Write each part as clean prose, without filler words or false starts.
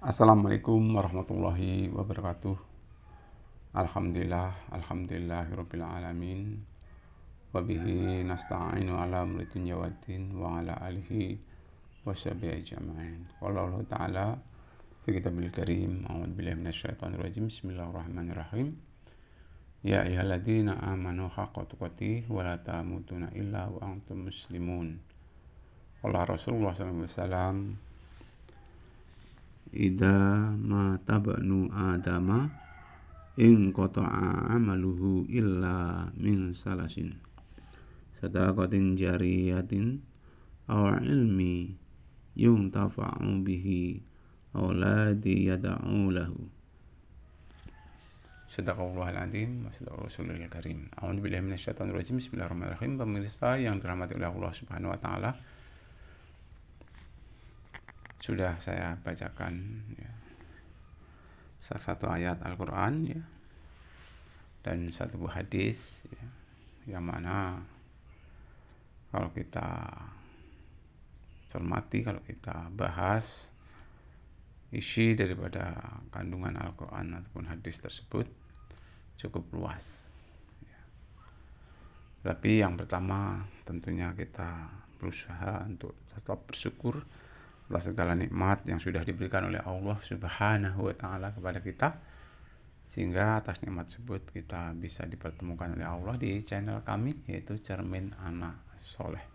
Assalamualaikum warahmatullahi wabarakatuh. Alhamdulillahirabbil alamin. Wabihi nasta'inu ala amri dunya waddin wa ala alihi washabihi ajma'in. Qala Allah Ta'ala fi kitabil karim, a'udzu billahi minasyaitonir rajim. Bismillahirrahmanirrahim. Ya ayyuhalladzina amanu haqqa tuqatih wa la tamutunna illa wa antum muslimun. Qala Rasulullah sallallahu alaihi wasallam, idza ma tabanu adama in qata'a amaluhu illa min salasin sadaqatin jariyatin aw ilmi yuntafa'u bihi aw ladhi yad'u lahu. Sadaqallahul adzim wa sadaqa rasulul karim. A'udzu billahi minasyaitonir rajim. Bismillahirrahmanirrahim. Pemirsa yang dirahmati oleh Allah Subhanahu wa taala, sudah saya bacakan salah satu ayat Al-Quran dan satu buah hadis yang mana kalau kita cermati, kalau kita bahas isi daripada kandungan Al-Quran ataupun hadis tersebut cukup luas. Tapi yang pertama tentunya kita berusaha untuk tetap bersyukur atas segala nikmat yang sudah diberikan oleh Allah Subhanahu wa taala kepada kita, sehingga atas nikmat tersebut kita bisa dipertemukan oleh Allah di channel kami, yaitu Cermin Anak Soleh.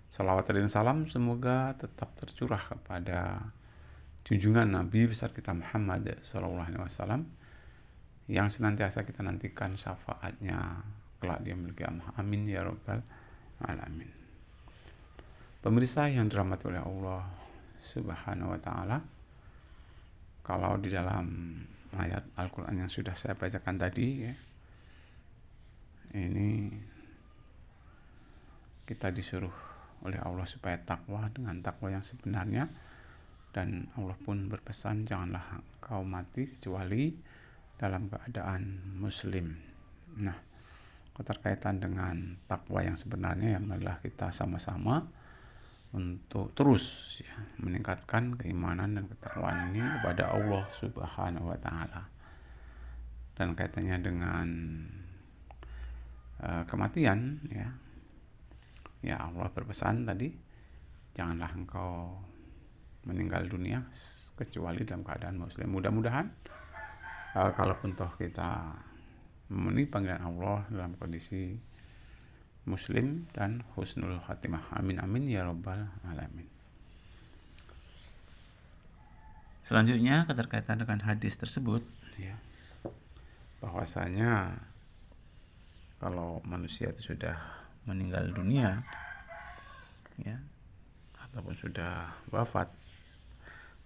Salawat dan salam semoga tetap tercurah kepada junjungan Nabi besar kita Muhammad sallallahu alaihi wasallam yang senantiasa kita nantikan syafaatnya kelak di yaumil qiyamah. Amin ya rabbal alamin. Pemirsa yang dirahmati oleh Allah Subhanahu wa taala, kalau di dalam ayat Al-Quran yang sudah saya bacakan tadi ini kita disuruh oleh Allah supaya takwa dengan takwa yang sebenarnya, dan Allah pun berpesan, janganlah kau mati kecuali dalam keadaan muslim. Nah, keterkaitan dengan takwa yang sebenarnya yang adalah kita sama-sama untuk terus meningkatkan keimanan dan ketakwaan ini kepada Allah Subhanahu wa taala. Dan kaitannya dengan kematian ya Allah berpesan tadi, janganlah engkau meninggal dunia kecuali dalam keadaan muslim. Mudah-mudahan kalaupun toh kita memenuhi panggilan Allah dalam kondisi muslim dan husnul khatimah. Amin amin ya rabbal alamin. Selanjutnya keterkaitan dengan hadis tersebut bahwasanya kalau manusia itu sudah meninggal dunia ataupun sudah wafat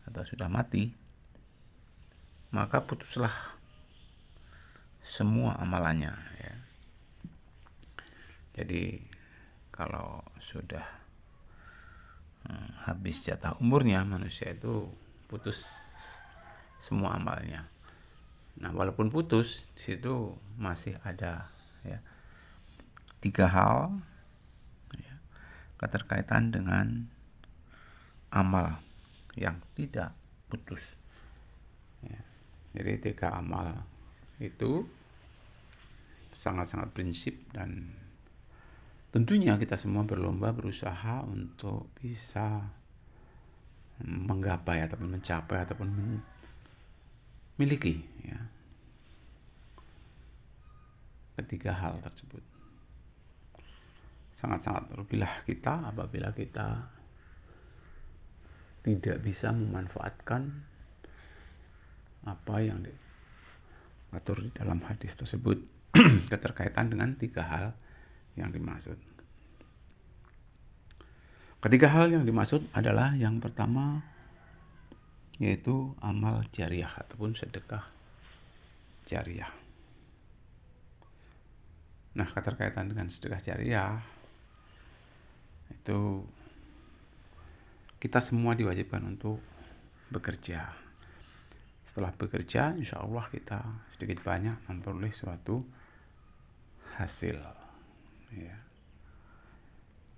atau sudah mati, maka putuslah semua amalannya Jadi kalau sudah habis jatah umurnya, manusia itu putus semua amalnya. Nah, walaupun putus, di situ masih ada 3 hal keterkaitan dengan amal yang tidak putus. Jadi 3 amal itu sangat-sangat prinsip, dan tentunya kita semua berlomba berusaha untuk bisa menggapai ataupun mencapai ataupun memiliki ketiga hal tersebut. Sangat-sangat merugilah kita apabila kita tidak bisa memanfaatkan apa yang diatur di dalam hadis tersebut keterkaitan dengan 3 hal yang dimaksud. Ketiga hal yang dimaksud adalah yang pertama, yaitu amal jariah ataupun sedekah jariah. Nah, keterkaitan dengan sedekah jariah itu kita semua diwajibkan untuk bekerja. Setelah bekerja, insya Allah kita sedikit banyak memperoleh suatu hasil.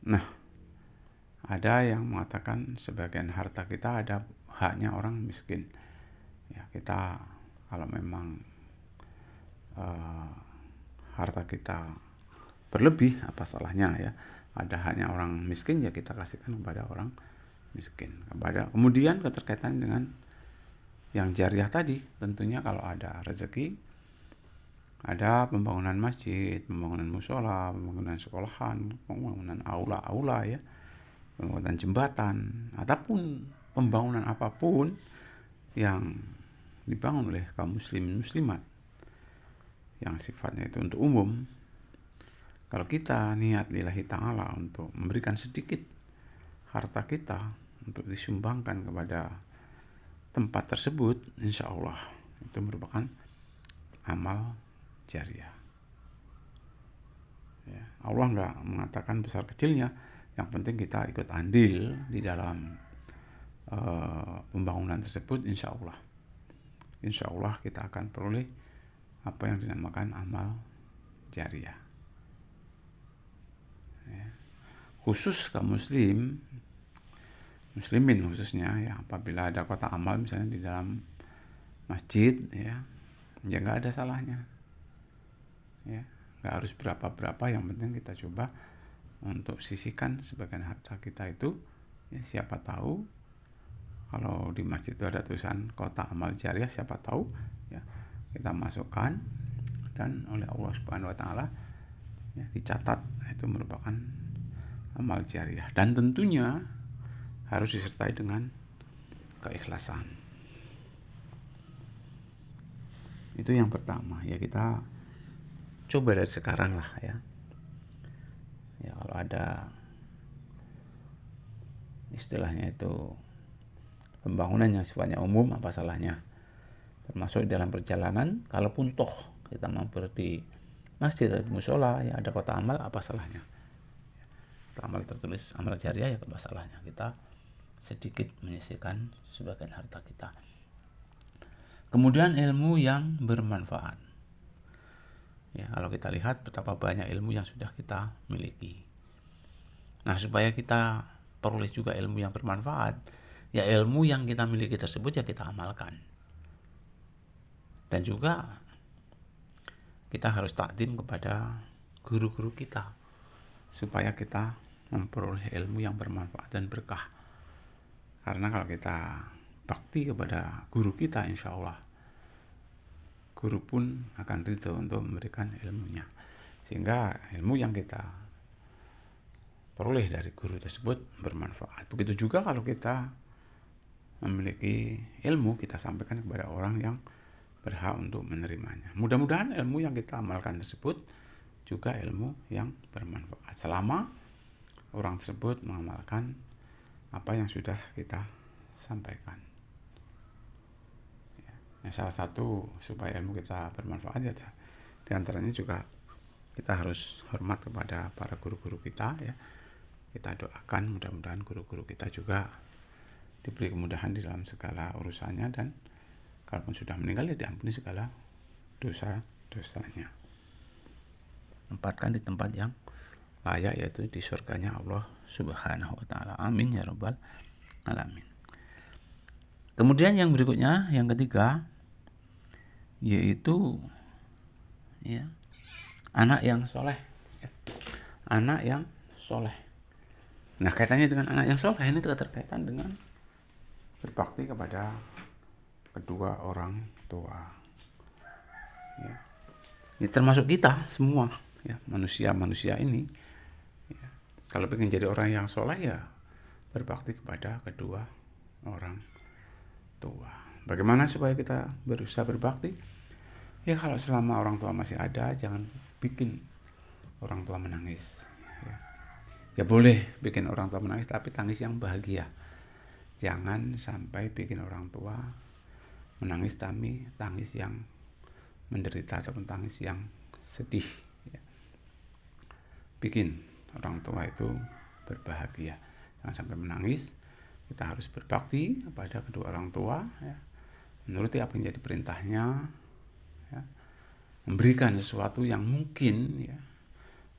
Nah, ada yang mengatakan sebagian harta kita ada haknya orang miskin. Ya, kita kalau memang harta kita berlebih, apa salahnya ya? Ada haknya orang miskin, ya kita kasihkan kepada orang miskin. Kemudian keterkaitan dengan yang jariah tadi, tentunya kalau ada rezeki, ada pembangunan masjid, pembangunan musola, pembangunan sekolahan, pembangunan aula-aula ya, pembangunan jembatan, ataupun pembangunan apapun yang dibangun oleh kaum muslimin muslimat yang sifatnya itu untuk umum. Kalau kita niat lillahi ta'ala untuk memberikan sedikit harta kita untuk disumbangkan kepada tempat tersebut, insya Allah itu merupakan amal jariah. Ya, Allah nggak mengatakan besar kecilnya, yang penting kita ikut andil di dalam pembangunan tersebut, insya Allah kita akan peroleh apa yang dinamakan amal jariah. Ya. Khusus kaum muslimin khususnya ya, apabila ada kotak amal misalnya di dalam masjid ya nggak ada salahnya ya, nggak harus berapa yang penting kita coba untuk sisihkan sebagian harta kita itu ya, siapa tahu kalau di masjid itu ada tulisan kotak amal jariah, siapa tahu ya kita masukkan dan oleh Allah Subhanahu wa taala ya, dicatat itu merupakan amal jariah, dan tentunya harus disertai dengan keikhlasan. Itu yang pertama ya, kita coba dari sekarang lah ya. Ya kalau ada istilahnya itu pembangunan yang sifatnya umum, apa salahnya? Termasuk dalam perjalanan, kalaupun toh kita mampir di masjid atau musola ya ada kota amal, apa salahnya? Kota amal tertulis amal jariah ya, apa salahnya kita sedikit menyisihkan sebagian harta kita. Kemudian ilmu yang bermanfaat. Ya, kalau kita lihat betapa banyak ilmu yang sudah kita miliki. Nah, supaya kita peroleh juga ilmu yang bermanfaat, ya ilmu yang kita miliki tersebut ya kita amalkan. Dan juga kita harus takdim kepada guru-guru kita supaya kita memperoleh ilmu yang bermanfaat dan berkah. Karena kalau kita bakti kepada guru kita, insya Allah guru pun akan ridho untuk memberikan ilmunya, sehingga ilmu yang kita peroleh dari guru tersebut bermanfaat. Begitu juga kalau kita memiliki ilmu, kita sampaikan kepada orang yang berhak untuk menerimanya. Mudah-mudahan ilmu yang kita amalkan tersebut juga ilmu yang bermanfaat, selama orang tersebut mengamalkan apa yang sudah kita sampaikan. Ya, salah satu supaya ilmu kita bermanfaat ya, diantaranya juga kita harus hormat kepada para guru-guru kita ya. Kita doakan mudah-mudahan guru-guru kita juga diberi kemudahan di dalam segala urusannya, dan kalaupun sudah meninggal ya diampuni segala dosa-dosanya. Tempatkan di tempat yang layak, yaitu di surganya Allah Subhanahu wa taala. Amin ya rabbal alamin. Kemudian yang berikutnya, yang ketiga, yaitu ya, anak yang soleh. Anak yang soleh. Nah, kaitannya dengan anak yang soleh ini terkaitan dengan berbakti kepada kedua orang tua. Ya. Ini termasuk kita semua, ya, manusia ini. Ya. Kalau ingin jadi orang yang soleh ya berbakti kepada kedua orang tua. Bagaimana supaya kita berusaha berbakti? Ya kalau selama orang tua masih ada, jangan bikin orang tua menangis. Ya boleh bikin orang tua menangis, tapi tangis yang bahagia. Jangan sampai bikin orang tua menangis tapi tangis yang menderita ataupun tangis yang sedih. Ya. Bikin orang tua itu berbahagia. Jangan sampai menangis. Kita harus berbakti kepada kedua orang tua. Ya. Menuruti apa yang jadi perintahnya. Ya. Memberikan sesuatu yang mungkin ya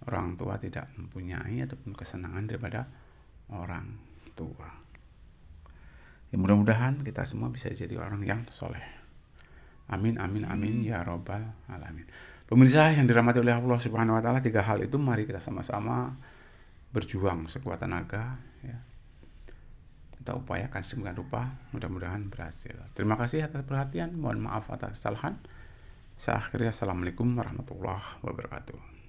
orang tua tidak mempunyai ataupun kesenangan daripada orang tua. Ya, mudah-mudahan kita semua bisa jadi orang yang soleh. Amin, amin, amin ya robbal alamin. Pemirsa yang dirahmati oleh Allah Subhanahu Wa Taala, 3 hal itu mari kita sama-sama berjuang sekuat tenaga. Ya. Kita upayakan sedemikian rupa, mudah-mudahan berhasil. Terima kasih atas perhatian. Mohon maaf atas kesalahan. Saya akhiri. Assalamualaikum warahmatullahi wabarakatuh.